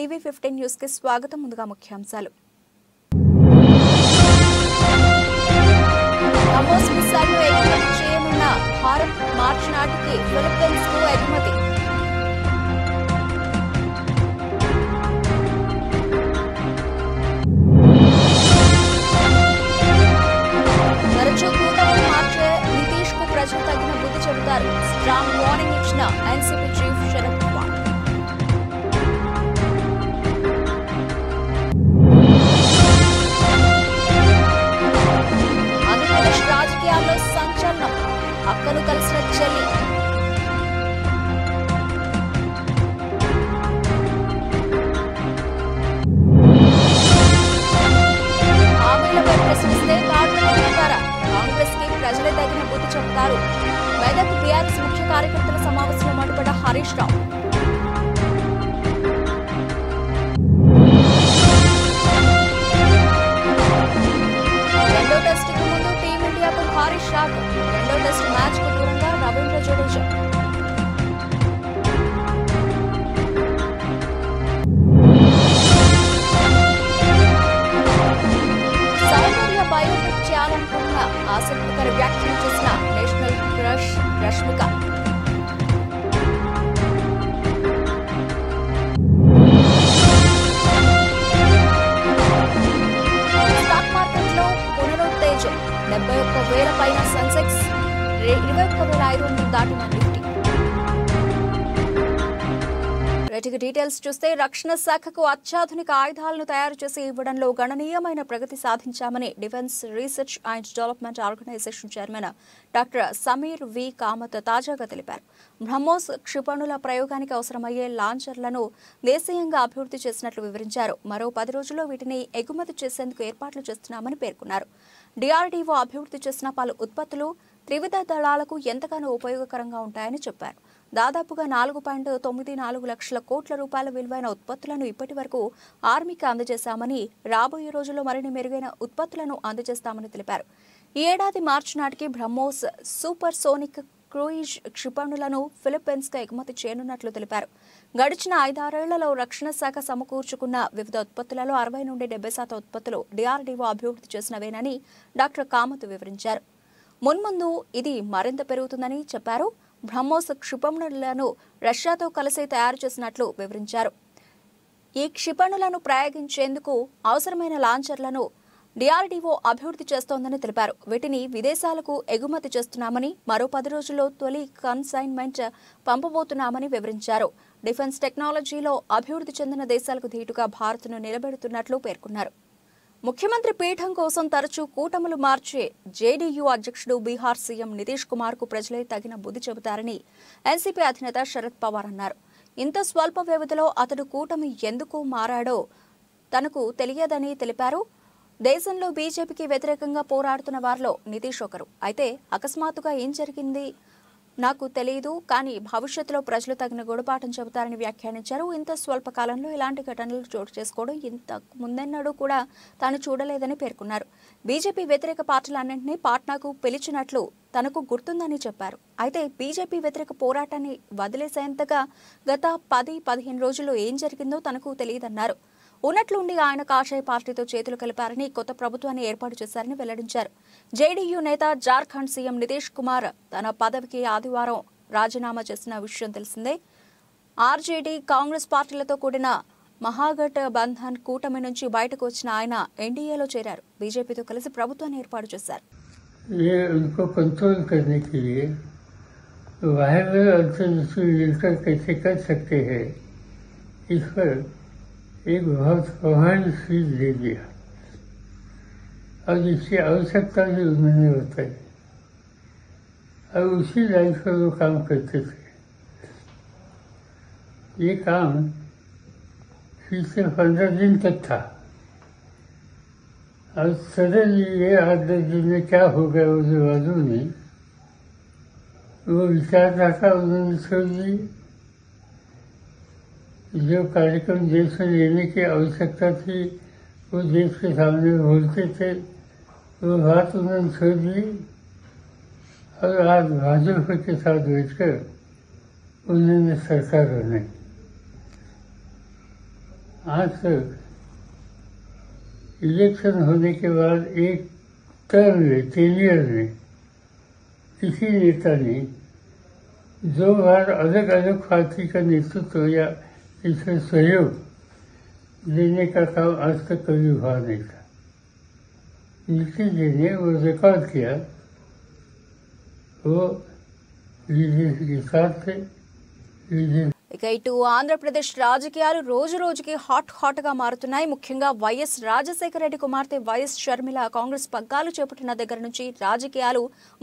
టీవీ15 news కి స్వాగతం. ముందుగా ముఖ్యాంశాలు. బ్రహ్మోస్ మిసైల్ను ఎగుమతి చేయనున్న భారత్ మార్చి నాటికి ఫిలిప్పీన్స్ కు ఎగుమతి. తరచూ కూటమి మార్చే నితీష్ కు ప్రజలు తగిన బుద్ధి చెబుతారు. స్ట్రాంగ్ వార్నింగ్ ఇచ్చిన ఎన్సీపీ చీఫ్ శరద్ పవార్. ఆంధ్రప్రదేశ్ రాజకీయాల్లో సంచలనం. అక్కను కలిసిన చెల్లి. హామీలపై ప్రశ్నిస్తే కాంగ్రెస్ కి ప్రజలే తగిన బుద్ధి చెబుతారు. మెదక్ బీఆర్ఎస్ ముఖ్య కార్యకర్తల సమావేశంలో మాట్లాడిన హరీష్ రావు. రెండో టెస్టుకు ముందు టీమిండియాకు భారీ షాక్. రెండో టెస్టు మ్యాచ్ కు దూరంగా రవీంద్ర జడేజా. సౌందర్య బయోపిక్ చేయాలనుకున్న ఆసక్తికర వ్యాఖ్యలు చేసిన నేషనల్ క్రష్ రష్మిక. స్టాక్ మార్కెట్లో పునరుత్తేజం. 71,000 పైన సెన్సెక్స్, 21,500 దాటిన నిఫ్టీ. వీటికి డీటెయిల్స్ చూస్తే రక్షణ శాఖకు అత్యాధునిక ఆయుధాలను తయారు చేసి ఇవ్వడంలో గణనీయమైన ప్రగతి సాధించామని defence research and development organisation chairman doctor Samir V Kamat తాజాగా తెలిపారు. బ్రహ్మోస్ క్షిపణుల ప్రయోగానికి అవసరమయ్యే లాంచర్లను దేశీయంగా అభివృద్ధి చేసినట్లు వివరించారు. మరో 10 రోజుల్లో వీటిని ఎగుమతి చేసేందుకు ఏర్పాట్లు చేస్తున్నామని పేర్కొన్నారు. డిఆర్డీఓ అభివృద్ధి చేసిన పలు ఉత్పత్తులు త్రివిధ దళాలకు ఎంతగానో ఉపయోగకరంగా ఉంటాయని చెప్పారు. దాదాపుగా 4.94 లక్షల కోట్ల రూపాయల విలువైన ఉత్పత్తులను ఇప్పటి వరకు ఆర్మీకి అందజేశామని, రాబోయే రోజుల్లో మరిన్ని మెరుగైన ఉత్పత్తులను అందజేస్తామని తెలిపారు. ఈ ఏడాది మార్చి నాటికి బ్రహ్మోస్ సూపర్ సోనిక్ క్రూయిజ్ క్షిపణులను ఫిలిప్పీన్స్ కు ఎగుమతి చేయనున్నట్లు తెలిపారు. గడిచిన 5-6 ఏళ్లలో రక్షణ శాఖ సమకూర్చుకున్న వివిధ ఉత్పత్తులలో 60 నుండి 70% ఉత్పత్తులు డిఆర్డీఓ అభివృద్ధి చేసినవేనని డాక్టర్ కామత్ వివరించారు. మున్ముందు ఇది మరింత పెరుగుతుందని చెప్పారు. బ్రహ్మోస్ క్షిపణులను రష్యాతో కలిసి తయారు చేసినట్లు వివరించారు. ఈ క్షిపణులను ప్రయోగించేందుకు అవసరమైన లాంచర్లను డిఆర్డీఓ అభివృద్ధి చేస్తోందని తెలిపారు. వీటిని విదేశాలకు ఎగుమతి చేస్తున్నామని, మరో 10 రోజుల్లో తొలి కన్సైన్మెంట్ పంపబోతున్నామని వివరించారు. డిఫెన్స్ టెక్నాలజీలో అభివృద్ధి చెందిన దేశాలకు ధీటుగా భారత్ను నిలబెడుతున్నట్లు పేర్కొన్నారు. ముఖ్యమంత్రి పీఠం కోసం తరచూ కూటములు మార్చే జేడీయూ అధ్యక్షుడు బీహార్ సీఎం నితీష్ కుమార్ కు ప్రజలే తగిన బుద్ధి చెబుతారని ఎన్సీపీ అధినేత శరద్ పవార్ అన్నారు. ఇంత స్వల్ప వ్యవధిలో అతడు కూటమి ఎందుకు మారాడో తనకు తెలియదని తెలిపారు. దేశంలో బీజేపీకి వ్యతిరేకంగా పోరాడుతున్న వారిలో నితీష్ ఒకరు. అయితే అకస్మాత్తుగా ఏం జరిగింది నాకు తెలియదు, కానీ భవిష్యత్తులో ప్రజలు తగిన గుణపాఠం చెబుతారని వ్యాఖ్యానించారు. ఇంత స్వల్ప కాలంలో ఇలాంటి ఘటనలు చోటు చేసుకోవడం ఇంత ముందెన్నడూ కూడా తాను చూడలేదని పేర్కొన్నారు. బీజేపీ వ్యతిరేక పార్టీలన్నింటినీ పాట్నాకు పిలిచినట్లు తనకు గుర్తుందని చెప్పారు. అయితే బీజేపీ వ్యతిరేక పోరాటాన్ని వదిలేసేంతగా గత 10-15 రోజుల్లో ఏం జరిగిందో తనకు తెలియదన్నారు. ఉన్నట్లుండి ఆయన కాషాయ పార్టీతో చేతులు కలిపారని, కొత్త ప్రభుత్వాన్ని ఏర్పాటు చేశారని వెల్లడించారు. జేడీయూ నేత జార్ఖండ్ సీఎం నితీష్ కుమార్ తన పదవికి ఆదివారం రాజీనామా చేసిన విషయం తెలిసిందే. ఆర్జేడీ, కాంగ్రెస్ పార్టీలతో కూడిన మహాగఠ్ బంధన్ కూటమి నుంచి బయటకు వచ్చిన ఆయన ఎన్డీఏలో చేరారు. బీజేపీతో కలిసి ప్రభుత్వాన్ని ఏర్పాటు చేశారు. एक बहुत महान चीज दे दिया और जिसकी आवश्यकता भी उन्होंने बताई और उसी लाइन पर वो काम करते थे. ये काम पिछले 15 दिन तक था और सडनली ये 8-10 दिन में क्या हो गया मुझे मालूम नहीं. वो विचारधारा उन्होंने छोड़ दी. जो कार्यक्रम देश में लेने की आवश्यकता थी वो देश के सामने बोलते थे, वो बात उन्होंने छोड़ दी और आज भाजपा के साथ बैठकर उन्होंने सरकार बनाई. आज तक इलेक्शन होने के बाद एक टर्म में 3 ईयर में किसी नेता ने 2 बार अलग अलग पार्टी का नेतृत्व या इसमें सहयोग देने का काम आज तक कभी हुआ नहीं था। नीतीश जी ने वो रिकॉर्ड किया, वो लीडर्स के साथ थे। ఇక ఇటు ఆంధ్రప్రదేశ్ రాజకీయాలు రోజు రోజుకి హాట్ గా మారుతున్నాయి. ముఖ్యంగా వైఎస్ రాజశేఖర రెడ్డి కుమార్తె వైఎస్ షర్మిల కాంగ్రెస్ పగ్గాలు చేపట్టిన దగ్గర నుంచి రాజకీయాలు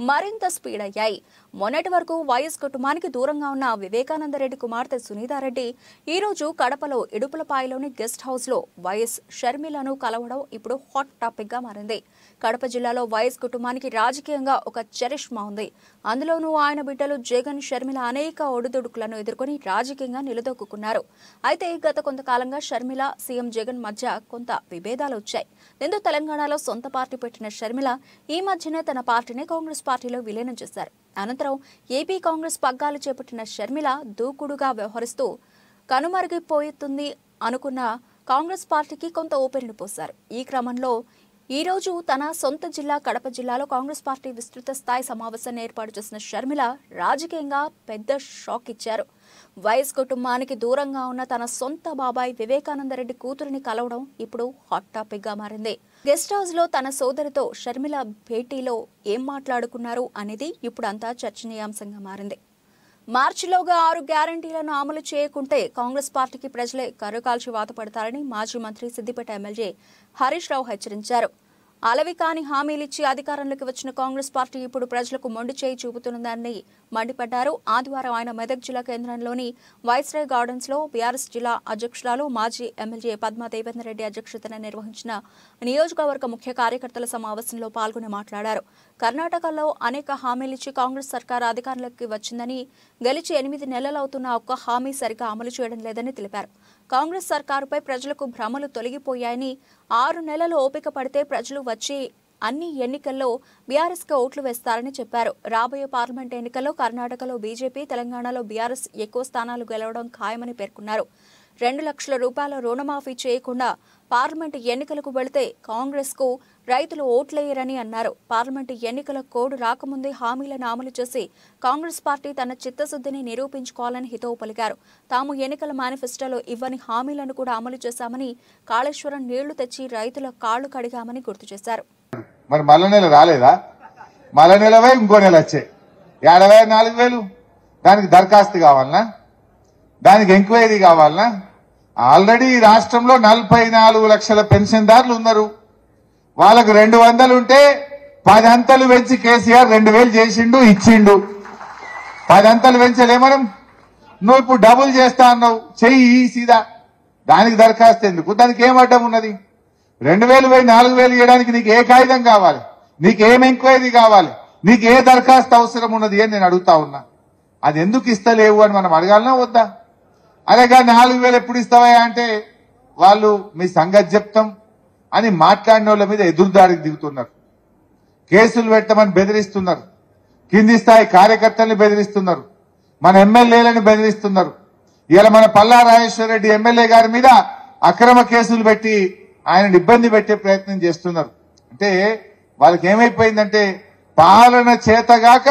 మరింత స్పీడ్ అయ్యాయి. మొన్నటి వరకు వైఎస్ కుటుంబానికి దూరంగా ఉన్న వివేకానంద రెడ్డి కుమార్తె సునీతారెడ్డి ఈ రోజు కడపలో ఇడుపులపాయలోని గెస్ట్ హౌస్ లో వైఎస్ షర్మిలను కలవడం ఇప్పుడు హాట్ టాపిక్ గా మారింది. కడప జిల్లాలో వైఎస్ కుటుంబానికి రాజకీయంగా ఒక చరిష్మా ఉంది. అందులోనూ ఆయన బిడ్డలు జగన్, షర్మిల అనేక ఒడిదుడుకులను ఎదుర్కొని రాజకీయంగా నిలదొక్కున్నారు. అయితే గత కొంతకాలంగా షర్మిల, సీఎం జగన్ మధ్య కొంత విభేదాలు వచ్చాయి. దీంతో తెలంగాణలో సొంత పార్టీ పెట్టిన షర్మిల ఈ మధ్యనే తన పార్టీని కాంగ్రెస్ పార్టీలో విలీనం చేశారు. అనంతరం ఏపీ కాంగ్రెస్ పగ్గాలు చేపట్టిన షర్మిల దూకుడుగా వ్యవహరిస్తూ కనుమరుగైపోతుంది అనుకున్న కాంగ్రెస్ పార్టీకి కొంత ఊపిరిని పోశారు. ఈ క్రమంలో ఈ రోజు తన సొంత జిల్లా కడప జిల్లాలో కాంగ్రెస్ పార్టీ విస్తృత స్థాయి సమావేశాన్ని ఏర్పాటు చేసిన షర్మిల రాజకీయంగా పెద్ద షాక్ ఇచ్చారు. వైఎస్ కుటుంబానికి దూరంగా ఉన్న తన సొంత బాబాయ్ వివేకానందరెడ్డి కూతురిని కలవడం ఇప్పుడు హాట్ టాపిక్ గా మారింది. గెస్ట్ హౌస్ లో తన సోదరితో షర్మిల భేటీలో ఏం మాట్లాడుకున్నారు అనేది ఇప్పుడు అంతా చర్చనీయాంశంగా మారింది. మార్చిలోగా 6 గ్యారంటీలను అమలు చేయకుంటే కాంగ్రెస్ పార్టీకి ప్రజలే కర్రకాల్చి వాతపడతారని మాజీ మంత్రి సిద్దిపేట ఎమ్మెల్యే హరీష్ రావు హెచ్చరించారు. అలవి కాని హామీలిచ్చి అధికారంలోకి వచ్చిన కాంగ్రెస్ పార్టీ ఇప్పుడు ప్రజలకు మొండి చేయి చూపుతున్నదని మండిపడ్డారు. ఆదివారం ఆయన మెదక్ జిల్లా కేంద్రంలోని వైస్రాయ్ గార్డెన్స్ లో బీఆర్ఎస్ జిల్లా అధ్యక్షురాలు మాజీ ఎమ్మెల్యే పద్మా దేవేందర్ రెడ్డి అధ్యక్షతన నిర్వహించిన నియోజకవర్గ ముఖ్య కార్యకర్తల సమావేశంలో పాల్గొని మాట్లాడారు. కర్ణాటకలో అనేక హామీలిచ్చి కాంగ్రెస్ సర్కార్ అధికారంలోకి వచ్చిందని, గెలిచి 8 నెలలవుతున్న ఒక్క హామీ సరిగా అమలు చేయడం లేదని తెలిపారు. కాంగ్రెస్ సర్కారుపై ప్రజలకు భ్రమలు తొలగిపోయాయని, 6 నెలలు ఓపిక పడితే ప్రజలు వచ్చి అన్ని ఎన్నికల్లో బీఆర్ఎస్ కు ఓట్లు వేస్తారని చెప్పారు. రాబోయే పార్లమెంట్ ఎన్నికల్లో కర్ణాటకలో బీజేపీ, తెలంగాణలో బీఆర్ఎస్ ఎక్కువ స్థానాలు గెలవడం ఖాయమని పేర్కొన్నారు. 2 లక్షల రూపాయల రుణమాఫీ చేయకుండా పార్లమెంటు ఎన్నికలకు వెళితే కాంగ్రెస్ కు రైతులు ఓట్లేయరని అన్నారు. పార్లమెంటు ఎన్నికల కోడ్ రాకముందే హామీలను అమలు చేసి కాంగ్రెస్ పార్టీ తన చిత్తశుద్ధిని నిరూపించుకోవాలని హితవు పలికారు. తాము ఎన్నికల మేనిఫెస్టోలో ఇవ్వని హామీలను కూడా అమలు చేశామని, కాళేశ్వరం నీళ్లు తెచ్చి రైతుల కాళ్లు కడిగామని గుర్తు చేశారు. మరి మళ్ళా నెల రాలేదా? మళ్ళా నెలవే ఇంకో నెల వచ్చాయి. 54,000 దానికి దరఖాస్తు కావాలనా? దానికి ఎంక్వైరీ కావాలనా? ఆల్రెడీ రాష్ట్రంలో 44 లక్షల పెన్షన్దారులు ఉన్నారు. వాళ్ళకు 200 ఉంటే 10 అంతలు పెంచి కేసీఆర్ 2,000 చేసిండు, ఇచ్చిండు. 10 అంతలు పెంచలే మనం. నువ్వు ఇప్పుడు డబుల్ చేస్తా అన్నావు, చెయ్యి సీదా. దానికి దరఖాస్తు ఎందుకు? దానికి ఏం అడ్డం ఉన్నది? 2,000 పోయి 4,000 ఇవ్వడానికి నీకు ఏ కాగితం కావాలి? నీకేం ఎంక్వైరీ కావాలి? నీకు ఏ దరఖాస్తు అవసరం ఉన్నది అని నేను అడుగుతా ఉన్నా. అది ఎందుకు ఇస్తలేవు అని మనం అడగాలనా వద్దా? అలాగా 4,000 ఎప్పుడు ఇస్తావా అంటే వాళ్ళు మీ సంగతి చెప్తాం అని మాట్లాడిన వాళ్ళ మీద ఎదురుదాడికి దిగుతున్నారు. కేసులు పెట్టమని బెదిరిస్తున్నారు. కింది స్థాయి కార్యకర్తల్ని బెదిరిస్తున్నారు. మన ఎమ్మెల్యేలను బెదిరిస్తున్నారు. ఇలా మన పల్లా రాజేశ్వర రెడ్డి ఎమ్మెల్యే గారి మీద అక్రమ కేసులు పెట్టి ఆయనను ఇబ్బంది పెట్టే ప్రయత్నం చేస్తున్నారు. అంటే వాళ్ళకి ఏమైపోయిందంటే పాలన చేతగాక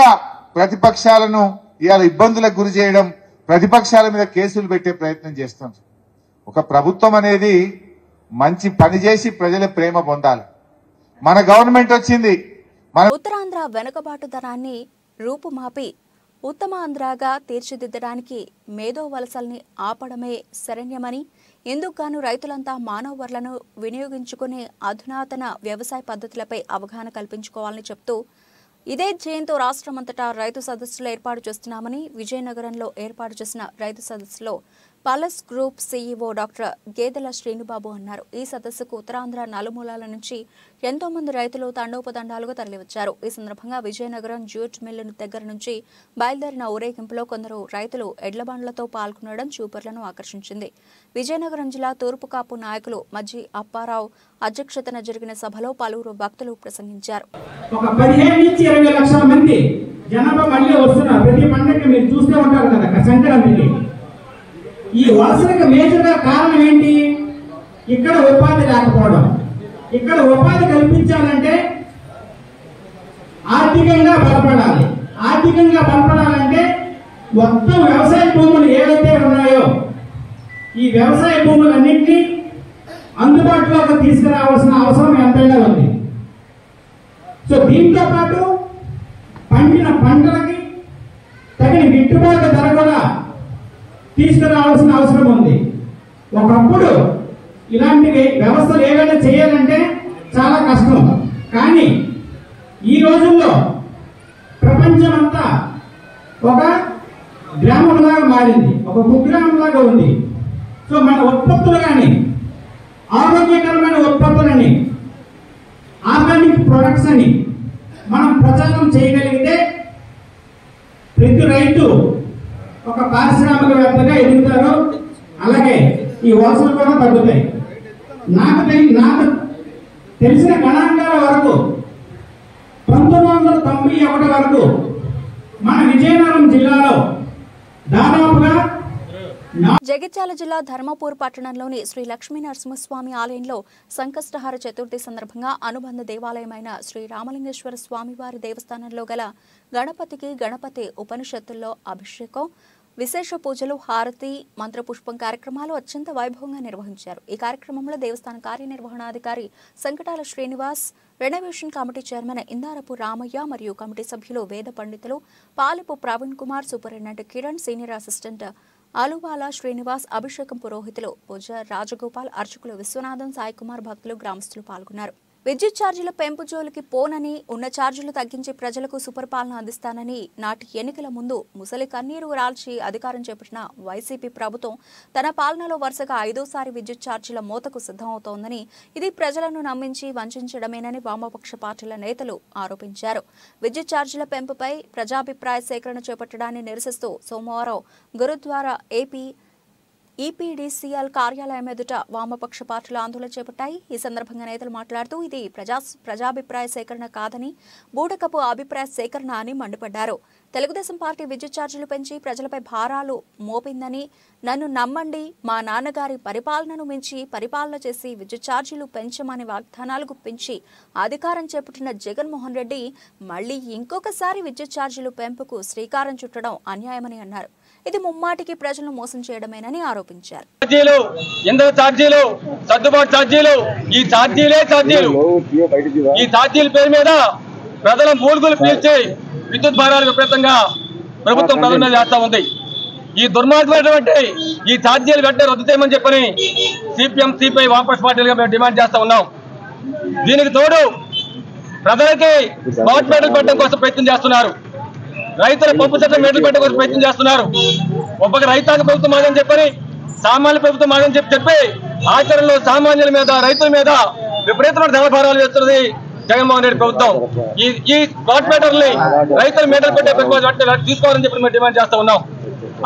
ప్రతిపక్షాలను ఇవాళ ఇబ్బందులకు గురి చేయడం, ప్రతిపక్షాల మీద కేసులు పెట్టే ప్రయత్నం చేస్తున్నారు. ఒక ప్రభుత్వం అనేది మంచి పని చేసి ప్రజల ప్రేమ పొందాలి. మన గవర్నమెంట్ వచ్చింది. ఉత్తరాంధ్ర వెనుకబాటుతనాన్ని రూపుమాపి ఉత్తమాంధ్రగా తీర్చిదిద్దడానికి మేధో వలసల్ని ఆపడమే శరణ్యమని, ఇందుకుగాను రైతులంతా మానవ వనరులను వినియోగించుకునే అధునాతన వ్యవసాయ పద్ధతులపై అవగాహన కల్పించుకోవాలని చెప్తూ ఇదే ధ్యేయంతో రాష్ట్రమంతటా రైతు సదస్సులు ఏర్పాటు చేస్తున్నామని విజయనగరంలో ఏర్పాటు చేసిన రైతు సదస్సులో పలస్ గ్రూప్ సీఈఓ డాక్టర్ గేదెల శ్రీనుబాబు అన్నారు. ఈ సదస్సుకు ఉత్తరాంధ్ర నలుమూలాల నుంచి ఎంతో మంది రైతులు తండోపతండాలుగా తరలివచ్చారు. ఈ సందర్భంగా విజయనగరం జ్యూట్ మిల్లు దగ్గర నుంచి బయలుదేరిన ఊరేగింపులో కొందరు రైతులు ఎడ్లబండ్లతో పాల్గొనడం చూపర్లను ఆకర్షించింది. విజయనగరం జిల్లా తూర్పు కాపు నాయకులు మజ్జి అప్పారావు అధ్యక్షతన జరిగిన సభలో పలువురు భక్తులు ప్రసంగించారు. ఒక 15 నుంచి 20 లక్షల మంది జనాభా మళ్ళీ వస్తున్నారు. ప్రతి పండుగ మీరు చూస్తూ ఉంటారు కదా సంక్రాంతికి. ఈ వలసలకు మేజర్ గా కారణం ఏంటి? ఇక్కడ ఉపాధి లేకపోవడం. ఇక్కడ ఉపాధి కల్పించాలంటే ఆర్థికంగా బలపడాలి. ఆర్థికంగా బలపడాలంటే మొత్తం వ్యవసాయ భూములు ఏవైతే ఉన్నాయో ఈ వ్యవసాయ భూములన్నింటినీ అందుబాటులోకి తీసుకురావాల్సిన అవసరం ఎంతైనా ఉంది. సో దీంతో పాటు పండిన పంటలకి తగిన గిట్టుబాటు ధర కూడా తీసుకురావాల్సిన అవసరం ఉంది. ఒకప్పుడు ఇలాంటి వ్యవస్థలు ఏవైనా చేయాలంటే చాలా కష్టం. కానీ ఈ రోజుల్లో ప్రపంచమంతా ఒక గ్రామంలాగా మారింది, ఒక కుగ్రామంలాగా ఉంది. సో మన ఉత్పత్తులు కానీ ఆరోగ్యకరమైన ఉత్పత్తులని, ఆర్గానిక్ ప్రొడక్ట్స్ అని మనం ప్రచారం చేయగలిగితే ప్రతి రైతు ఒక పారిశ్రామికవేత్తగా ఎదుగుతారు. అలాగే ఈ వలసలు కూడా తగ్గుతాయి. నాకు తెలిసిన గణాంకాల వరకు 1991 వరకు మన విజయనగరం జిల్లాలో దాదాపుగా జగిత్యాల జిల్లా ధర్మపూర్ పట్టణంలోని శ్రీ లక్ష్మీ నరసింహస్వామి ఆలయంలో సంకష్టహార చతుర్థి సందర్భంగా అనుబంధ దేవాలయమైన శ్రీ రామలింగేశ్వర స్వామివారి దేవస్థానంలో గల గణపతికి గణపతి ఉపనిషత్తుల్లో అభిషేకం, విశేష పూజలు, హారతి, మంత్రపుష్పం కార్యక్రమాలు అత్యంత వైభవంగా నిర్వహించారు. ఈ కార్యక్రమంలో దేవస్థాన కార్యనిర్వహణాధికారి Sankatala Srinivas, renovation committee chairman Indarapu Ramaiah మరియు కమిటీ సభ్యులు, వేద పండితులు, Palipu Praveen Kumar, superintendent Kiran, senior assistant Aluvala Srinivas, అభిషేకం పురోహితులు పూజ రాజగోపాల్, అర్చకులు విశ్వనాథం, సాయి కుమార్, భక్తులు, గ్రామస్తులు పాల్గొన్నారు. విద్యుత్ ఛార్జీల పెంపు జోలికి పోనని, ఉన్న ఛార్జీలు తగ్గించి ప్రజలకు సుపరిపాలన అందిస్తానని నాటి ఎన్నికల ముందు ముసలి కన్నీరు రాల్చి అధికారం చేపట్టిన వైసీపీ ప్రభుత్వం తన పాలనలో వరుసగా 5వ విద్యుత్ ఛార్జీల మోతకు సిద్ధమవుతోందని, ఇది ప్రజలను నమ్మించి వంచడమేనని వామపక్ష పార్టీల నేతలు ఆరోపించారు. విద్యుత్ ఛార్జీల పెంపుపై ప్రజాభిప్రాయ సేకరణ చేపట్టడాన్ని నిరసిస్తూ సోమవారం గురుద్వారా ఈపీడీసీఎల్ కార్యాలయం ఎదుట వామపక్ష పార్టీలు ఆందోళన చేపట్టాయి. ఈ సందర్భంగా నేతలు మాట్లాడుతూ ఇది ప్రజాభిప్రాయ సేకరణ కాదని, బూటకపు అభిప్రాయ సేకరణ అని మండిపడ్డారు. తెలుగుదేశం పార్టీ విద్యుత్ ఛార్జీలు పెంచి ప్రజలపై భారాలు మోపిందని, నన్ను నమ్మండి, మా నాన్నగారి పరిపాలనను మించి పరిపాలన చేసి విద్యుత్ ఛార్జీలు పెంచమని వాగ్దానాలు గుప్పించి అధికారం చేపట్టిన జగన్మోహన్ రెడ్డి మళ్లీ ఇంకొకసారి విద్యుత్ ఛార్జీలు పెంపుకు శ్రీకారం చుట్టడం అన్యాయమని అన్నారు. ఇది ముమ్మాటికి ప్రజలను మోసం చేయడమేనని ఆరోపించారు. ఈ ఛార్జీల పేరు మీద ప్రజల మూలుగులు పీల్చి విద్యుత్ భారాలు విపరీతంగా ప్రభుత్వం ప్రజల మీద చేస్తా ఉంది. ఈ దుర్మార్గమైనటువంటి ఈ ఛార్జీలు వెంటనే రద్దు చేయమని చెప్పని సిపిఎం, సిపిఐ, వామపక్ష పార్టీలుగా మేము డిమాండ్ చేస్తా ఉన్నాం. దీనికి తోడు ప్రజలకి స్మార్ట్ మీటర్లు పెట్టడం కోసం ప్రయత్నం చేస్తున్నారు. రైతుల పంపు చట్టం మీటర్లు పెట్టడం కోసం ప్రయత్నం చేస్తున్నారు. ఒక్కొక్క రైతాంగ ప్రభుత్వం మాదని చెప్పని, సామాన్య ప్రభుత్వం మాదని చెప్పి ఆచరణలో సామాన్యుల మీద, రైతుల మీద విపరీతమైన ధర భారాలు వేస్తున్నది జగన్మోహన్ రెడ్డి ప్రభుత్వం. ఈ స్మార్ట్ మీటర్ని రైతుల మీటర్లు పెట్టే తీసుకోవాలని చెప్పి మేము డిమాండ్ చేస్తా ఉన్నాం.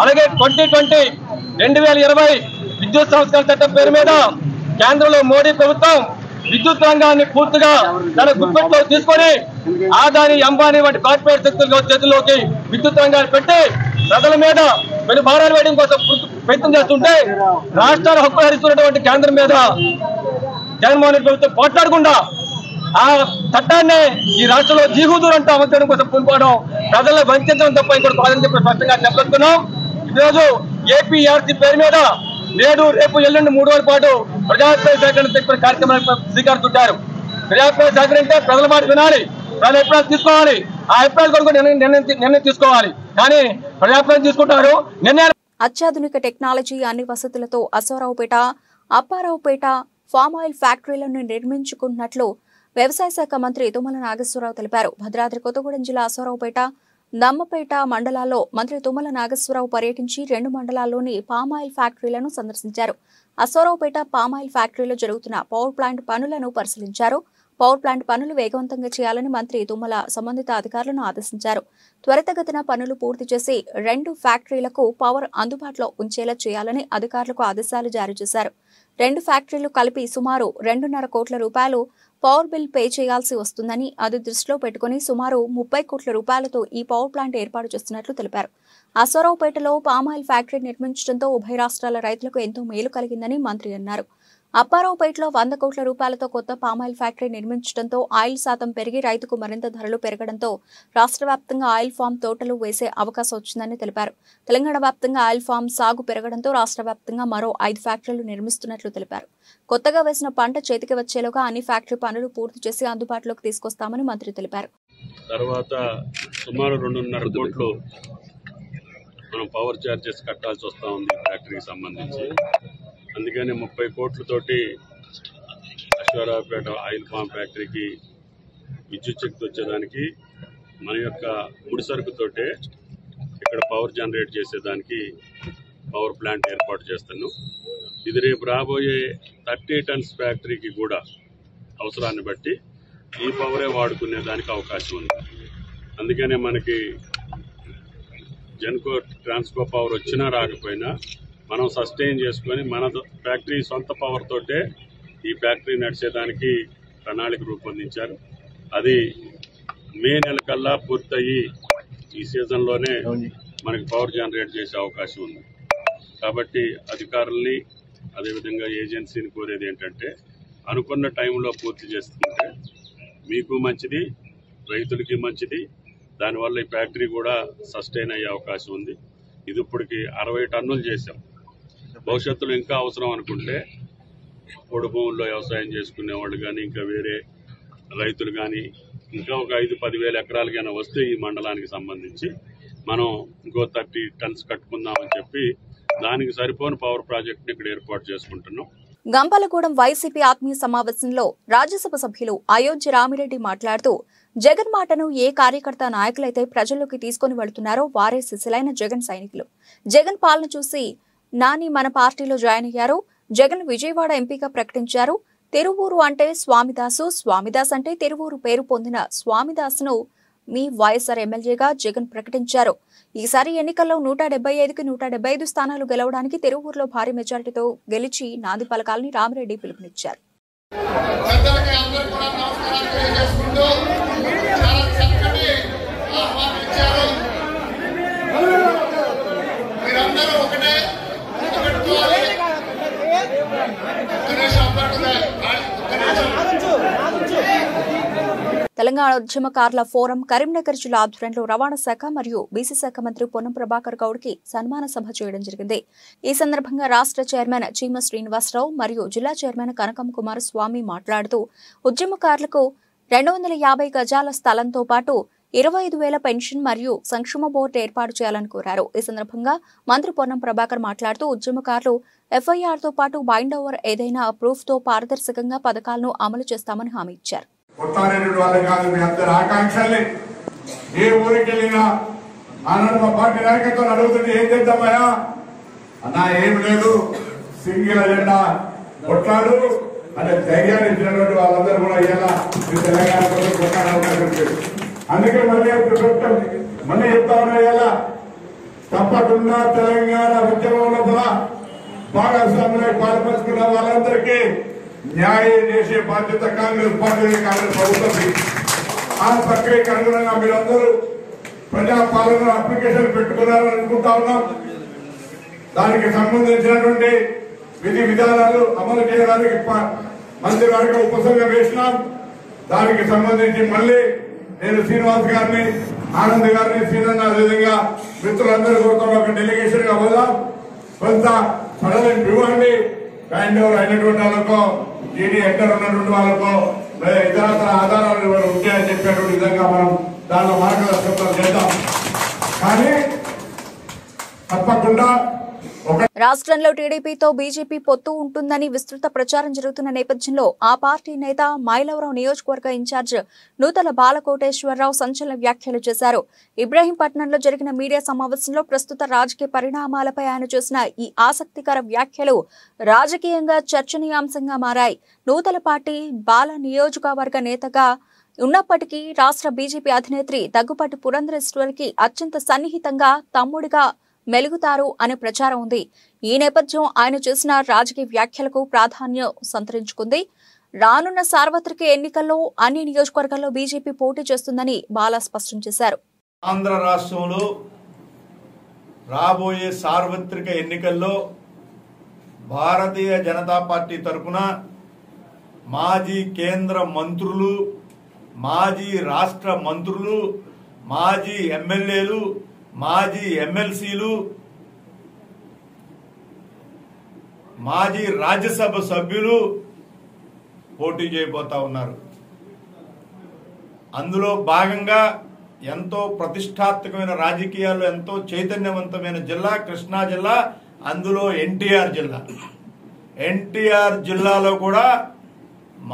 అలాగే 2020 విద్యుత్ సంస్కరణ చట్టం పేరు మీద కేంద్రంలో మోడీ ప్రభుత్వం విద్యుత్ రంగాన్ని పూర్తిగా తన గుప్పెట్లో తీసుకొని ఆదాని, అంబానీ వంటి కార్పొరేట్ శక్తుల చేతుల్లోకి విద్యుత్ రంగాన్ని పెట్టి ప్రజల మీద పెను భారాలు వేయడం కోసం ప్రయత్నం చేస్తుంటే, రాష్ట్రాల హక్కులు హరిస్తున్నటువంటి కేంద్రం మీద జగన్మోహన్ రెడ్డి ప్రభుత్వం పోట్లాడకుండా ఆ చట్టాన్ని ఈ రాష్ట్రంలో జీహూదూర్ అంటూ అమలు చేయడం కోసం పూనుకోవడం ప్రజలను వంచడం తప్ప ఇంకోటి కాదని చెప్పి స్పష్టంగా చెప్పగలుగుతున్నాం. ఈరోజు ఏపీఆర్సీ పేరు మీద నేడు, రేపు, ఎల్లుండి 3 రోజుల పాటు ప్రజాభిప్రాయ సేకరణ చెప్పిన కార్యక్రమానికి శ్రీకారం చుట్టారు. ప్రజాభిప్రాయ సేకరణ అంటే ప్రజల మాట వినాలి, ప్రజల అభిప్రాయాలు తీసుకోవాలి, ఆ అభిప్రాయాలు కొరకు నిర్ణయం తీసుకోవాలి. కానీ ప్రజాభిప్రాయం తీసుకుంటారు నిర్ణయాలు. అత్యాధునిక టెక్నాలజీ, అన్ని వసతులతో అశ్వారావుపేట, అప్పారావుపేట ఫామ్ ఆయిల్ ఫ్యాక్టరీలను నిర్మించుకున్నట్లు వ్యవసాయ శాఖ మంత్రి తుమ్మల నాగేశ్వరరావు తెలిపారు. భద్రాద్రి కొత్తగూడెం జిల్లా అశ్వారావుపేట, నమ్మపేట మండలాల్లో మంత్రి తుమ్మల నాగేశ్వరరావు పర్యటించి 2 మండలాల్లోని పామాయిల్ ఫ్యాక్టరీలను సందర్శించారు. అశ్వారావుపేట పామాయిల్ ఫ్యాక్టరీలో జరుగుతున్న పవర్ ప్లాంట్ పనులను పరిశీలించారు. పవర్ ప్లాంట్ పనులు వేగవంతంగా చేయాలని మంత్రి తుమ్మల సంబంధిత అధికారులను ఆదేశించారు. త్వరితగతిన పనులు పూర్తి చేసి 2 ఫ్యాక్టరీలకు పవర్ అందుబాటులో ఉంచేలా చేయాలని అధికారులకు ఆదేశాలు జారీ చేశారు. 2 ఫ్యాక్టరీలు కలిపి సుమారు 2.5 కోట్ల రూపాయలు పవర్ బిల్ పే చేయాల్సి వస్తుందని, అది దృష్టిలో పెట్టుకుని సుమారు 30 కోట్ల రూపాయలతో ఈ పవర్ ప్లాంట్ ఏర్పాటు చేస్తున్నట్లు తెలిపారు. అశ్వారావుపేటలో పామాయిల్ ఫ్యాక్టరీ నిర్మించడంతో ఉభయ రాష్ట్రాల రైతులకు ఎంతో మేలు కలిగిందని మంత్రి అన్నారు. అప్పారావుపేటలో 100 కోట్ల రూపాయలతో కొత్త పామాయిల్ ఫ్యాక్టరీ నిర్మించడంతో ఆయిల్ శాతం పెరిగి రైతుకు మరింత ధరలు పెరగడంతో రాష్ట్ర వ్యాప్తంగా ఆయిల్ ఫామ్ తోటలు వేసే అవకాశం వచ్చిందని తెలిపారు. తెలంగాణ వ్యాప్తంగా ఆయిల్ ఫామ్ సాగు పెరగడంతో రాష్ట్ర వ్యాప్తంగా మరో 5 ఫ్యాక్టరీలు నిర్మిస్తున్నట్లు తెలిపారు. కొత్తగా వేసిన పంట చేతికి వచ్చేలోగా అన్ని ఫ్యాక్టరీ పనులు పూర్తి చేసి అందుబాటులోకి తీసుకొస్తామని మంత్రి తెలిపారు. తర్వాత సుమారు 2.5 కోట్లు మనం పవర్ ఛార్జెస్ కట్టాల్సి వస్తూ ఉంది ఫ్యాక్టరీకి సంబంధించి. అందుకని 30 కోట్లతోటి అశ్వారావుపేట ఆయిల్ ఫామ్ ఫ్యాక్టరీకి విద్యుత్ శక్తి వచ్చేదానికి మన యొక్క ముడి సరుకుతోటే ఇక్కడ పవర్ జనరేట్ చేసేదానికి పవర్ ప్లాంట్ ఏర్పాటు చేస్తున్నాం. ఇది రేపు రాబోయే 30 టన్స్ ఫ్యాక్టరీకి కూడా అవసరాన్ని బట్టి ఈ పవరే వాడుకునే దానికి అవకాశం ఉంది. అందుకనే మనకి జెన్కో ట్రాన్స్కో పవర్ వచ్చినా రాకపోయినా మనం సస్టైన్ చేసుకొని మన ఫ్యాక్టరీ సొంత పవర్ తోటే ఈ ఫ్యాక్టరీ నడిచేదానికి ప్రణాళిక రూపొందించారు. అది మే నెల కల్లా పూర్తయి ఈ సీజన్లోనే మనకి పవర్ జనరేట్ చేసే అవకాశం ఉంది. కాబట్టి అధికారుల్ని అదేవిధంగా ఏజెన్సీని కోరేది ఏంటంటే అనుకున్న టైంలో పూర్తి చేసుకుంటే మీకు మంచిది, రైతులకి మంచిది. దానివల్ల ఈ ఫ్యాక్టరీ కూడా సస్టైన్ అయ్యే అవకాశం ఉంది. ఇది ఇప్పటికి 60 టన్నులు చేశాం. భవిష్యత్తులో ఇంకా అవసరం అనుకుంటే పొడి భూముల్లో వ్యవసాయం చేసుకునే వాళ్ళు కానీ ఇంకా వేరే రైతులు కానీ ఇంకా ఒక 5-10 వేల ఎకరాలకైనా వస్తే ఈ మండలానికి సంబంధించి మనం ఇంకో 30 టన్స్ కట్టుకుందామని చెప్పి దానికి సరిపోని పవర్ ప్రాజెక్ట్ని ఇక్కడ ఏర్పాటు చేసుకుంటున్నాం. గంపలగూడెం వైసీపీ ఆత్మీయ సమావేశంలో రాజ్యసభ సభ్యులు అయోధ్య రామిరెడ్డి మాట్లాడుతూ జగన్ మాటను ఏ కార్యకర్త నాయకులైతే ప్రజల్లోకి తీసుకుని వెళుతున్నారో వారే సిసలైన జగన్ సైనికులు. జగన్ పాలన చూసి నాని మన పార్టీలో జాయిన్ అయ్యారు. జగన్ విజయవాడ ఎంపీగా ప్రకటించారు. తిరువూరు అంటే స్వామిదాసు, స్వామిదాస్ అంటే తిరువూరు పేరు పొందిన స్వామిదాసును మీ వైఎస్ఆర్ ఎమ్మెల్యేగా జగన్ ప్రకటించారు. ఈసారి ఎన్నికల్లో 175కి 175 స్థానాలు గెలవడానికి తిరువూరులో భారీ మెజారిటీతో గెలిచి నాంది పలకాలని రామిరెడ్డి పిలుపునిచ్చారు. తెలంగాణ ఉద్యమకారుల ఫోరం కరీంనగర్ జిల్లా ఆధ్వర్యంలో రవాణా శాఖ మరియు బీసీ శాఖ మంత్రి పొన్నం ప్రభాకర్ గౌడ్కి సన్మాన సభ చేయడం జరిగింది. ఈ సందర్భంగా రాష్ట్ర చైర్మన్ చీమ శ్రీనివాసరావు మరియు జిల్లా చైర్మన్ కనకం కుమార్ స్వామి మాట్లాడుతూ ఉద్యమకారులకు 250 గజాల స్థలంతో పాటు 25,000 పెన్షన్ మరియు సంక్షేమ బోర్డు ఏర్పాటు చేయాలని కోరారు. ఈ సందర్భంగా మంత్రి పొన్నం ప్రభాకర్ మాట్లాడుతూ ఉద్యమకారులు ఎఫ్ఐఆర్తో పాటు బైండ్ ఓవర్ ఏదైనా ప్రూఫ్తో పారదర్శకంగా పథకాలను అమలు చేస్తామని హామీ ఇచ్చారు. కొట్టారెడ్డి వాళ్ళే కాదు, మీ అందరి ఆకాంక్షల్ని ఏ ఊరికి వెళ్ళినా ఆనాడు మా పార్టీ నాయకత్వం అడుగుతుంది, ఏం చేద్దామయ్యా అన్నా, ఏం లేదు సింగిల్ అజెండా కొట్లాడు అంటే ధైర్యాన్ని ఇచ్చినటువంటి వాళ్ళందరూ కూడా ఇవాళ తెలంగాణ కొట్టాడు. అందుకే మళ్ళీ చెప్తా ఉన్నా, ఇవాళ తప్పకుండా తెలంగాణ ఉద్యమంలో కూడా భాగస్వాములై పాల్పంచుకున్న వాళ్ళందరికీ న్యాయం చేసే బాధ్యత కాంగ్రెస్ పార్టీ, కాంగ్రెస్ ప్రభుత్వం. ఆ ప్రక్రియకు అనుగుణంగా మీరందరూ ప్రజాపాలన అప్లికేషన్ పెట్టుకున్నారని అనుకుంటా ఉన్నాం. దానికి సంబంధించినటువంటి విధి విధానాలు అమలు చేయడానికి మంత్రివర్గ ఉపసంఘం వేసినాం. దానికి సంబంధించి మళ్ళీ నేను శ్రీనివాస్ గారిని, ఆనంద్ గారిని, శ్రీనన్న అదేవిధంగా మిత్రులందరూ కూడా ఒక డెలిగేషన్ గా పోదాం. కొంత సడలింపు ఇవ్వండి. హ్యాండ్ ఓవర్ అయినటువంటి వాళ్ళకో ఈడీ ఎంటర్ ఉన్నటువంటి వాళ్ళకో ఇతరత్ర ఆధారాలు ఉంటాయని చెప్పేటువంటి విధంగా మనం దానిలో మార్గదర్శకత్వం చేద్దాం. కానీ తప్పకుండా రాష్ట్రంలో టీడీపీతో బీజేపీ పొత్తు ఉంటుందని విస్తృత ప్రచారం జరుగుతున్న నేపథ్యంలో ఆ పార్టీ నేత మైలవరం నియోజకవర్గ ఇన్ఛార్జ్ నూతల బాలకోటేశ్వరరావు సంచలన వ్యాఖ్యలు చేశారు. ఇబ్రహీంపట్నంలో జరిగిన మీడియా సమావేశంలో ప్రస్తుత రాజకీయ పరిణామాలపై ఆయన చేసిన ఈ ఆసక్తికర వ్యాఖ్యలు రాజకీయంగా చర్చనీయాంశంగా మారాయి. నూతల పార్టీ బాల నియోజకవర్గ నేతగా ఉన్నప్పటికీ రాష్ట్ర బీజేపీ అధినేత్రి దగ్గుపాటి పురంధరేశ్వరికి అత్యంత సన్నిహితంగా తమ్ముడిగా మెలుగుతారు అనే ప్రచారం ఉంది. ఈ నేపథ్యం ఆయన చేసిన రాజకీయ వ్యాఖ్యలకు ప్రాధాన్యం సంతరించుకుంది. రానున్న సార్వత్రిక ఎన్నికల్లో అన్ని నియోజకవర్గాల్లో బీజేపీ పోటీ చేస్తుందని బాలా స్పష్టం చేశారు. ఆంధ్ర రాష్ట్రంలో రాబోయే సార్వత్రిక ఎన్నికల్లో భారతీయ జనతా పార్టీ తరఫున మాజీ కేంద్ర మంత్రులు, మాజీ రాష్ట్ర మంత్రులు, మాజీ ఎమ్మెల్యేలు, మాజీ ఎమ్మెల్సీలు, మాజీ రాజ్యసభ సభ్యులు పోటీ చేయబోతా ఉన్నారు. అందులో భాగంగా ఎంతో ప్రతిష్టాత్మకమైన రాజకీయాలు, ఎంతో చైతన్యవంతమైన జిల్లా కృష్ణా జిల్లా, అందులో ఎన్టీఆర్ జిల్లా. ఎన్టీఆర్ జిల్లాలో కూడా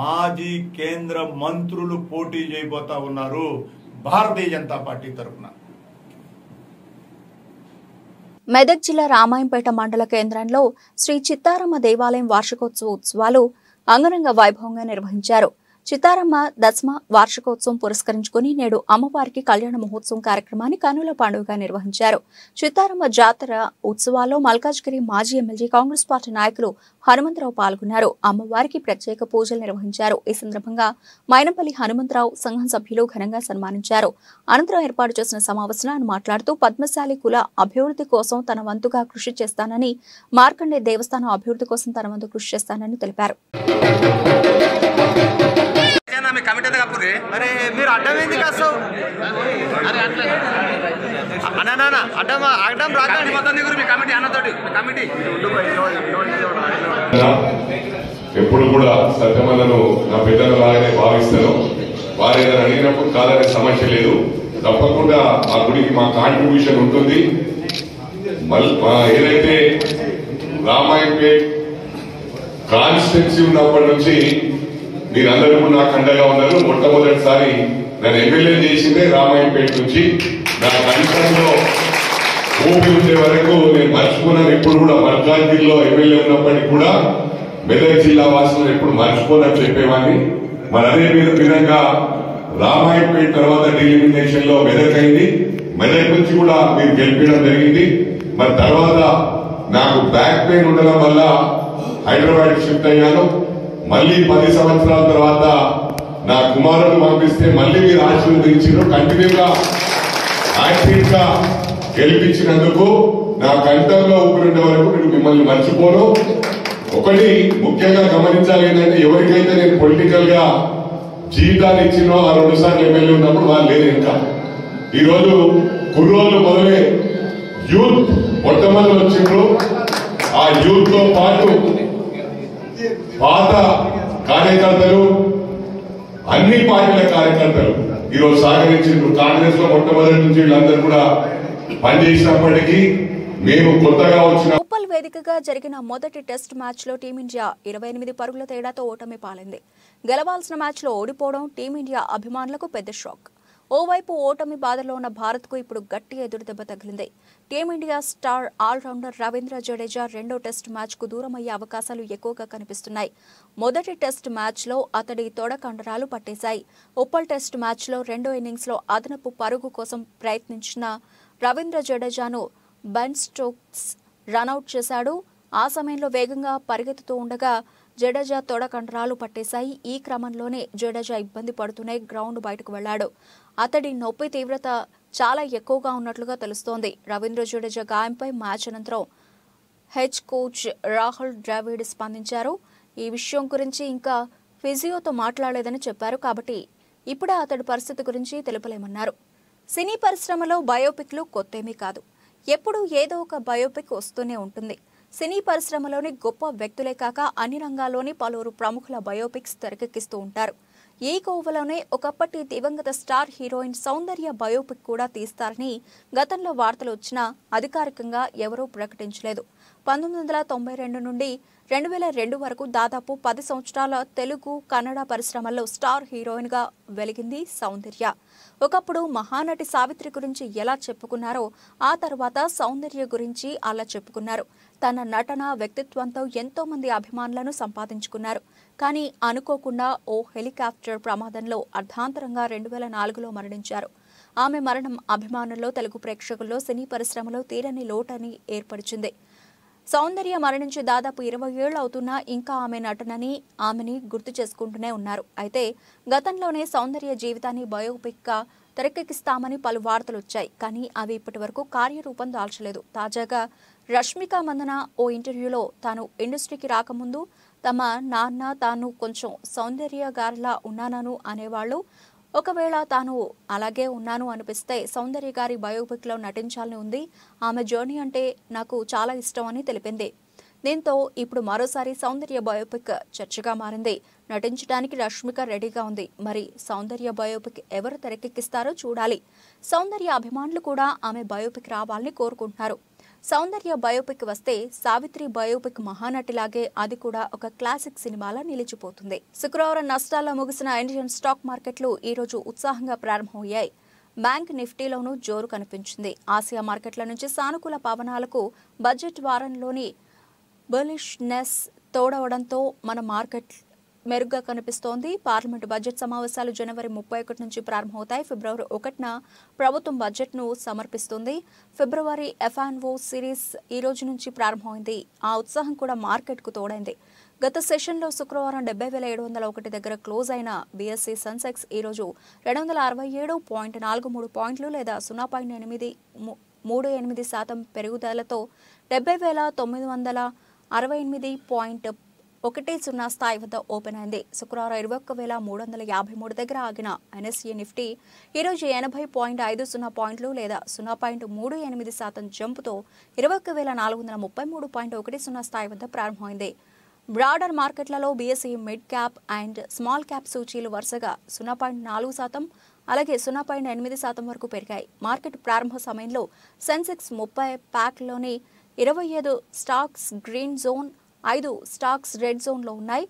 మాజీ కేంద్ర మంత్రులు పోటీ చేయబోతా ఉన్నారు భారతీయ జనతా పార్టీ తరఫున. మెదక్ జిల్లా రామాయంపేట మండల కేంద్రంలో శ్రీ చిత్తారమ్మ దేవాలయం వార్షికోత్సవ ఉత్సవాలు అంగరంగ వైభవంగా నిర్వహించారు. చిత్తారమ్మ దశమ వార్షికోత్సవం పురస్కరించుకుని నేడు అమ్మవారికి కళ్యాణ మహోత్సవం కార్యక్రమాన్ని కన్నుల పండుగగా నిర్వహించారు. చిత్తారమ్మ జాతర ఉత్సవాల్లో మల్కాజ్గిరి మాజీ ఎమ్మెల్యే కాంగ్రెస్ పార్టీ నాయకులు హనుమంతరావు పాల్గొన్నారు. అమ్మవారికి ప్రత్యేక పూజలు నిర్వహించారు. ఈ సందర్భంగా మైనంపల్లి హనుమంతరావు సంఘం సభ్యులు ఘనంగా సన్మానించారు. అనంతరం ఏర్పాటు చేసిన సమావేశంలో ఆయన మాట్లాడుతూ పద్మశాలి కుల అభివృద్ధి కోసం తన వంతుగా కృషి చేస్తానని, మార్కండే దేవస్థానం అభివృద్ధి కోసం తన వంతు కృషి చేస్తానని తెలిపారు. అరే మీరు అడ్డం ఏంది కాస్తావు? అడ్డం రాకండి మొత్తం మీ కమిటీ అన్నతోటి కమిటీ ఎప్పుడు కూడా సత్యమలను నా పెద్దల లాగానే భావిస్తాను. వారు ఏదైనా అడిగినప్పుడు కాదనే సమస్య లేదు. తప్పకుండా ఆ గుడికి మా కాంట్రిబ్యూషన్ ఉంటుంది. ఏదైతే రామాయంపేట్ కాన్స్టిట్యున్సీ ఉన్నప్పటి నుంచి మీరందరూ కూడా నాకు అండగా ఉన్నారు. మొట్టమొదటిసారి నన్ను ఎమ్మెల్యే చేసిందే రామాయంపేట నుంచి. నా కనీసంలో ఊపి ఉండే వరకు నేను మర్చిపోయినాను. ఇప్పుడు కూడా మల్కాజ్గిరిలో ఎమ్మెల్యే ఉన్నప్పటికీ కూడా మెదక్ జిల్లా వాసులను ఎప్పుడు మర్చిపోనని చెప్పేవాడిని. మరి అదే విధంగా రామాయంపేట తర్వాత డిలిమినేషన్ లో మెదక్ అయింది. మెదక్ నుంచి కూడా మీరు గెలిపించడం జరిగింది. మరి తర్వాత నాకు బ్యాక్ పెయిన్ ఉండడం వల్ల హైదరాబాద్ షిఫ్ట్ అయ్యాను. మళ్ళీ 10 సంవత్సరాల తర్వాత నా కుమారుడు పంపిస్తే మళ్ళీ మీరు ఆశీర్వదించారు. కంటిన్యూగా యాక్టివ్ గా గెలిపించినందుకు నా కంఠంలో ఊపిరిండే వరకు నేను మిమ్మల్ని మర్చిపోను. ఒకటి ముఖ్యంగా గమనించాలి ఏంటంటే, ఎవరికైతే నేను పొలిటికల్ గా జీవితాన్ని ఇచ్చినో ఆ 2 సార్లు ఎమ్మెల్యే ఉన్నప్పుడు వాళ్ళు లేదు. ఇంకా ఈరోజు కుర్రోళ్ళు మొదలే యూత్ మొట్టమొదటి వచ్చిండ్రు. ఆ యూత్ తో పాటు పాత కార్యకర్తలు, అన్ని పార్టీల కార్యకర్తలు ఈరోజు సహకరించారు. కాంగ్రెస్ లో మొట్టమొదటి నుంచి వీళ్ళందరూ కూడా పనిచేసినప్పటికీ మేము కొత్తగా వచ్చిన ఉప్పల్ వేదికగా జరిగిన మొదటి టెస్ట్ మ్యాచ్ లో టీమిండియా 28 పరుగుల తేడాతో ఓటమి పాలైంది. గెలవాల్సిన మ్యాచ్ లో ఓడిపోవడం టీమిండియా అభిమానులకు పెద్ద షాక్. ఓవైపు ఓటమి బాధలో ఉన్న భారత్ కు ఇప్పుడు గట్టి ఎదురుదెబ్బ తగిలింది. Team India star allrounder Ravindra Jadeja రెండో టెస్ట్ మ్యాచ్ కు దూరమయ్యే అవకాశాలు ఎక్కువగా కనిపిస్తున్నాయి. మొదటి టెస్ట్ మ్యాచ్ లో అతడి తొడ కండరాలు పట్టేశాయి. ఉప్పల్ టెస్ట్ మ్యాచ్ లో రెండో ఇన్నింగ్స్ లో అదనపు పరుగు కోసం ప్రయత్నించిన రవీంద్ర జడేజాను బెన్ స్టోక్స్ రనౌట్ చేశాడు. ఆ సమయంలో వేగంగా పరిగెత్తుతూ ఉండగా జడేజా తొడ కండరాలు పట్టేశాయి. ఈ క్రమంలోనే జడేజా ఇబ్బంది పడుతూనే గ్రౌండ్ బయటకు వెళ్లాడు. అతడి నొప్పి తీవ్రత చాలా ఎక్కువగా ఉన్నట్లుగా తెలుస్తోంది. రవీంద్ర జడేజా గాయంపై మ్యాచ్ అనంతరం హెడ్ కోచ్ రాహుల్ ద్రావిడ్ స్పందించారు. ఈ విషయం గురించి ఇంకా ఫిజియోతో మాట్లాడలేదని చెప్పారు. కాబట్టి ఇప్పుడే అతడి పరిస్థితి గురించి తెలుపలేమన్నారు. సినీ పరిశ్రమలో బయోపిక్లు కొత్తేమీ కాదు. ఎప్పుడూ ఏదో ఒక బయోపిక్ వస్తూనే ఉంటుంది. సినీ పరిశ్రమలోని గొప్ప వ్యక్తులే కాక అన్ని రంగాల్లోని పలువురు ప్రముఖుల బయోపిక్స్ తెరకెక్కిస్తూ ఉంటారు. ఈ కోవలోనే ఒకప్పటి దివంగత స్టార్ హీరోయిన్ సౌందర్య బయోపిక్ కూడా తీస్తారని గతంలో వార్తలు వచ్చినా అధికారికంగా ఎవరూ ప్రకటించలేదు. 1992 నుండి 2002 వరకు దాదాపు 10 సంవత్సరాల తెలుగు, కన్నడ పరిశ్రమల్లో స్టార్ హీరోయిన్ గా వెలిగింది సౌందర్య. ఒకప్పుడు మహానటి సావిత్రి గురించి ఎలా చెప్పుకున్నారో ఆ తర్వాత సౌందర్య గురించి అలా చెప్పుకున్నారు. తన నటన, వ్యక్తిత్వంతో ఎంతో మంది అభిమానులను సంపాదించుకున్నారు. కానీ అనుకోకుండా ఓ హెలికాప్టర్ ప్రమాదంలో అర్ధాంతరంగా 2004లో మరణించారు. ఆమె మరణం అభిమానుల్లో, తెలుగు ప్రేక్షకుల్లో, సినీ పరిశ్రమలో తీరని లోటని ఏర్పరిచింది. సౌందర్య మరణించి దాదాపు 20 ఏళ్లు అవుతున్నా ఇంకా ఆమె నటనని, ఆమెని గుర్తు చేసుకుంటూనే ఉన్నారు. అయితే గతంలోనే సౌందర్య జీవితాన్ని బయోపిక్ గా తెరకెక్కిస్తామని పలు వార్తలు వచ్చాయి. కానీ అవి ఇప్పటివరకు కార్యరూపం దాల్చలేదు. తాజాగా రష్మిక మందన ఓ ఇంటర్వ్యూలో తాను ఇండస్ట్రీకి రాకముందు తమ నాన్న తాను కొంచెం సౌందర్యగారిలా ఉన్నానను అనేవాళ్లు. ఒకవేళ తాను అలాగే ఉన్నాను అనిపిస్తే సౌందర్య గారి బయోపిక్లో నటించాలని ఉంది. ఆమె జర్నీ అంటే నాకు చాలా ఇష్టం అని తెలిపింది. దీంతో ఇప్పుడు మరోసారి సౌందర్య బయోపిక్ చర్చగా మారింది. నటించడానికి రష్మిక రెడీగా ఉంది. మరి సౌందర్య బయోపిక్ ఎవరు తెరకెక్కిస్తారో చూడాలి. సౌందర్య అభిమానులు కూడా ఆమె బయోపిక్ రావాలని కోరుకుంటున్నారు. సౌందర్య బయోపిక్ వస్తే సావిత్రి బయోపిక్ మహానటిలాగే అది కూడా ఒక క్లాసిక్ సినిమాలా నిలిచిపోతుంది. శుక్రవారం నష్టాల్లో ముగిసిన ఇండియన్ స్టాక్ మార్కెట్లు ఈ రోజు ఉత్సాహంగా ప్రారంభమయ్యాయి. బ్యాంక్ నిఫ్టీలోనూ జోరు కనిపించింది. ఆసియా మార్కెట్ల నుంచి సానుకూల పవనాలకు బడ్జెట్ వారంలోని బులిష్నెస్ తోడవడంతో మన మార్కెట్ మెరుగ్గా కనిపిస్తోంది. పార్లమెంటు బడ్జెట్ సమావేశాలు జనవరి 31 నుంచి ప్రారంభమవుతాయి. ఫిబ్రవరి 1న ప్రభుత్వం బడ్జెట్ను సమర్పిస్తుంది. ఫిబ్రవరి ఎఫ్ఎన్ఓ సిరీస్ ఈ రోజు నుంచి ప్రారంభమైంది. ఆ ఉత్సాహం కూడా మార్కెట్కు తోడైంది. గత సెషన్లో శుక్రవారం 70,701 దగ్గర క్లోజ్ అయిన బీఎస్సీ సెన్సెక్స్ ఈ రోజు 267.43 పాయింట్లు లేదా 0.38% పెరుగుదలతో 70,968.10 స్థాయి వద్ద ఓపెన్ అయింది. శుక్రవారం 21,353 దగ్గర ఆగిన ఎన్ఎస్ఈ నిఫ్టీ ఈరోజు 80.50 పాయింట్లు లేదా 0.38% జంపుతో 21,433.10 స్థాయి వద్ద ప్రారంభమైంది. బ్రాడర్ మార్కెట్లలో BSE mid cap and small cap సూచీలు వరుసగా 0.4% అలాగే 0.8% వరకు పెరిగాయి. మార్కెట్ ప్రారంభ సమయంలో సెన్సెక్స్ 30 ప్యాక్లోని 25 stocks green zone, 5 stocks red జోన్లో ఉన్నాయి.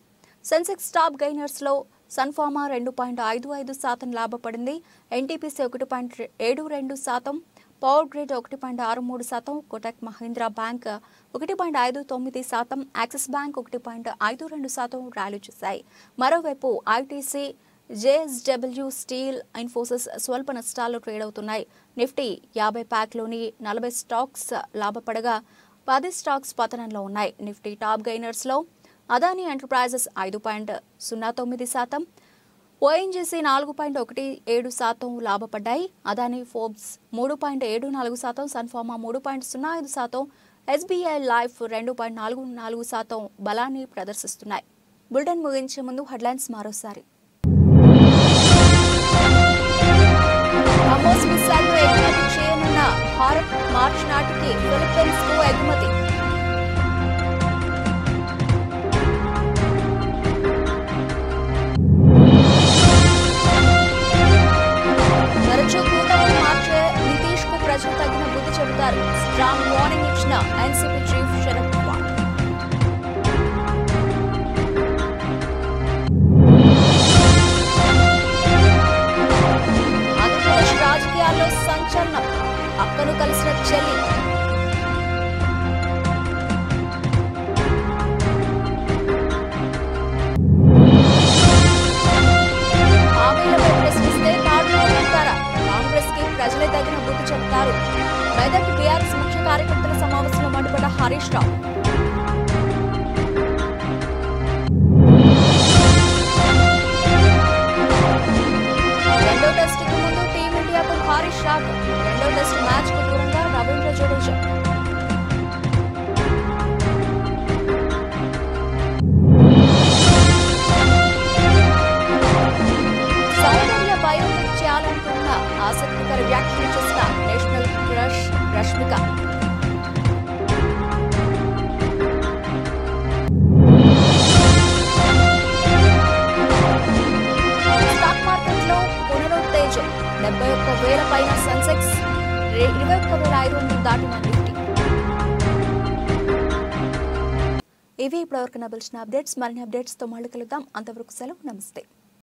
సెన్సెక్స్ టాప్ గెయినర్స్లో సన్ఫార్మా 2.55% లాభపడింది. NTPC 1.72%, power grid 1.63%, Kotak Mahindra bank 1.59%, Axis bank 1.52% rally చేశాయి. మరోవైపు ఐటీసీ, జేఎస్డబ్ల్యూ స్టీల్, ఇన్ఫోసిస్ స్వల్ప నష్టాల్లో ట్రేడ్ అవుతున్నాయి. నిఫ్టీ 50 ప్యాక్లోని 40 స్టాక్స్ లాభపడగా 10 స్టాక్స్ పతనంలో ఉన్నాయి. నిఫ్టీ టాప్ గెయినర్స్లో అదానీ ఎంటర్ప్రైజెస్ 5.09%, ఓఎన్జీసీ 4.17% లాభపడ్డాయి. Adani ports 3.74%, Sun Pharma 3.05%, SBI life 2.44% బలాన్ని ప్రదర్శిస్తున్నాయి. బులెటిన్ ముగించే ముందు హెడ్లైన్స్ మరోసారి. బ్రహ్మోస్ మిసైల్ను ఎగుమతి చేయనున్న భారత్ మార్చి నాటికి ఫిలిప్పీన్స్కు ఎగుమతి. తరచూ కూటమిని మార్చే నితీష్కు ప్రజలు తగిన బుద్ధి చెబుతారు. స్ట్రాంగ్ వార్నింగ్ ఇచ్చిన ఎన్సీపీ చీఫ్ శరద్ పవార్. ఆంధ్రప్రదేశ్ రాజకీయాల్లో సంచలనం. అక్కను కలిసిన చెల్లి. హామీలపై ప్రశ్నిస్తే తాడులో ఉంటారా? కాంగ్రెస్ కి ప్రజలే తగిన బుద్ధి చెబుతారు. మెదక్ బీఆర్ఎస్ ముఖ్య కార్యకర్తల సమావేశంలో మండిపడ్డ హరీష్ రావు. రెండో టెస్టుకు ముందు టీమిండియాకు భారీ షాక్. రెండో టెస్ట్ మ్యాచ్ కు దూరంగా రవీంద్ర జడేజా. సౌందర్య బయోపిక్ చేయాలనుకున్న ఆసక్తికర వ్యాఖ్యలు చేసిన నేషనల్ క్రష్ రష్మిక. స్టాక్ మార్కెట్లో పునరుత్తేజం. 71,000 పైన సెన్సెక్స్, 21,500 దాటిన నిఫ్టీ. ఇవి ఇప్పటివరకు నబిల్చిన అప్డేట్స్. మరిన్ని అప్డేట్స్తో మళ్ళీ కలుద్దాం. అంతవరకు సెలవు. నమస్తే.